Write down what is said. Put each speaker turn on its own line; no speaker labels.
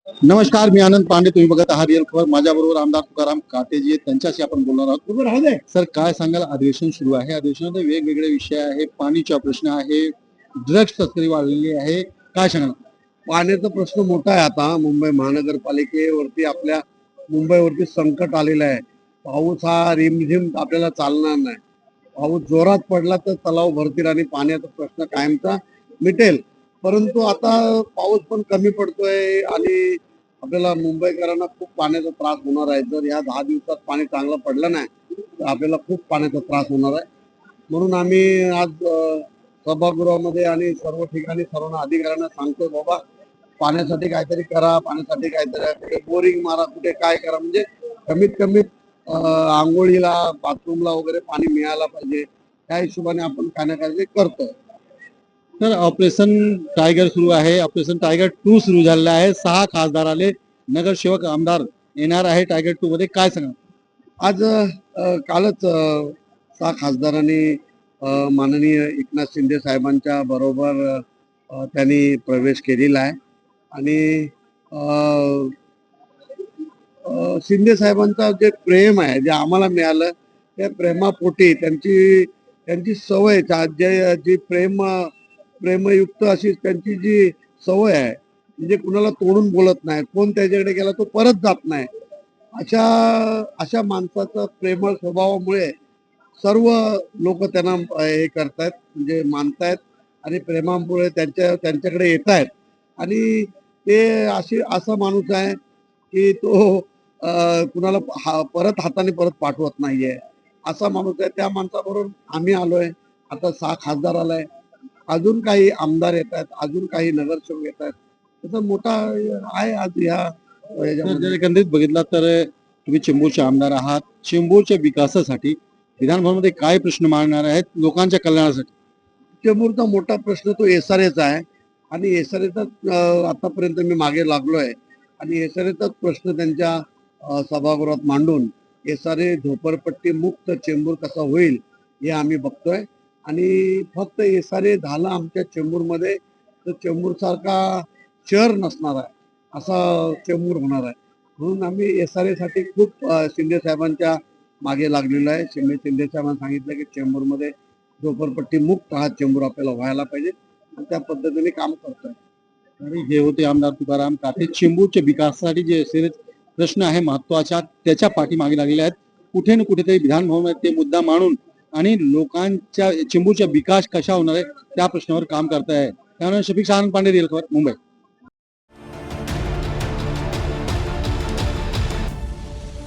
नमस्कार, मी आनंद पांडे. तुम्ही बघत आहात रिअल खबर. माझ्याबरोबर आमदार तुकाराम काटेजी आहेत. त्यांच्याशी आपण बोलणार आहोत. बरोबर राहू दे सर. काय सांगाल? अधिवेशन सुरू आहे. अधिवेशनामध्ये वेगवेगळे विषय आहे. पाणीचा प्रश्न आहे, ड्रग्स तस्करी वाढलेली आहे. काय सांगाल?
पाण्याचा प्रश्न मोठा आहे. आता मुंबई महानगरपालिकेवरती आपल्या मुंबईवरती संकट आलेलं आहे. पाऊस हा रिमझिम आपल्याला चालणार नाही. पाऊस जोरात पडला तर तलाव भरतील आणि पाण्याचा प्रश्न कायमचा मिटेल. परंतु आता पाऊस पण कमी पडतोय आणि आपल्याला मुंबईकरांना खूप पाण्याचा त्रास होणार आहे. जर या 10 दिवसात पाणी चांगलं पडलं नाही तर आपल्याला खूप पाण्याचा त्रास होणार आहे. म्हणून आम्ही आज सभागृहामध्ये आणि सर्व ठिकाणी सर्व अधिकाऱ्यांना सांगतोय, बाबा पाण्यासाठी काहीतरी करा, पाण्यासाठी काहीतरी बोरिंग मारा, कुठे काय करा, म्हणजे कमीत कमी आंघोळीला बाथरूमला वगैरे पाणी मिळायला पाहिजे. त्या हिशोबाने आपण काय ना काहीतरी करतोय.
तर ऑपरेशन टायगर सुरू आहे. ऑपरेशन टायगर 2 सुरू झालेलं आहे. 6 खासदार आले, नगरसेवक आमदार येणार आहे टायगर 2 मध्ये. काय सांगा?
आज कालच 6 खासदारांनी माननीय एकनाथ शिंदे साहेबांच्या बरोबर त्यांनी प्रवेश केलेला आहे आणि शिंदे साहेबांचा जे प्रेम आहे, जे आम्हाला मिळालं, त्या प्रेमापोटी त्यांची त्यांची सवय जी प्रेमयुक्त अशी त्यांची जी सवय आहे, म्हणजे कुणाला तोडून बोलत नाही, कोण त्याच्याकडे गेला तो परत जात नाही, अशा अशा माणसाचं प्रेमळ स्वभावामुळे सर्व लोक त्यांना हे करतायत, म्हणजे मानतायत आणि प्रेमामुळे त्यांच्याकडे येत आहेत. आणि ते असा माणूस आहे की तो कुणाला परत हाताने परत पाठवत नाहीये, असा माणूस आहे. त्या माणसाबरोबर आम्ही आलोय. आता 6 खासदार आलाय, अजून काही आमदार येत आहेत, अजून काही नगरसेवक येत आहेत. त्याचा मोठा आहे आज
जर एकंदरीत बघितला तर तुम्ही चेंबूरचे आमदार आहात. चेंबूरच्या विकासासाठी विधानभवनामध्ये काय प्रश्न मांडणार आहेत लोकांच्या कल्याणासाठी?
चेंबूरचा मोठा प्रश्न तो एसआरएचा आहे आणि एसआरएचा आतापर्यंत मी मागे लागलोय आणि एसआरएचाच प्रश्न त्यांच्या सभागृहात मांडून एसआरए झोपडपट्टी मुक्त चेंबूर कसा होईल हे आम्ही बघतोय. आणि फक्त एसआरए झाला आमच्या चेंबूरमध्ये तर चेंबूर सारखा शहर नसणार आहे, असा चेंबूर होणार आहे. म्हणून आम्ही एसआरए साठी खूप शिंदे साहेबांच्या मागे लागलेलो आहे. शिंदे साहेबांनी सांगितलं की चेंबूरमध्ये झोपडपट्टी मुक्त हा चेंबूर आपल्याला व्हायला पाहिजे आणि त्या पद्धतीने काम करतोय.
आणि हे होते आमदार तुकाराम काटे. चेंबूरच्या विकासासाठी जे प्रश्न आहे महत्वाच्या, त्याच्या पाठीमागे लागलेले आहेत. कुठे ना कुठेतरी विधानभवनात ते मुद्दा मांडून आणि लोकांच्या चेंबूरचा विकास कशा होणार आहे त्या प्रश्नावर काम करताय. त्यामुळे शफिक आनंद पांडे, रिअल खबर, मुंबई.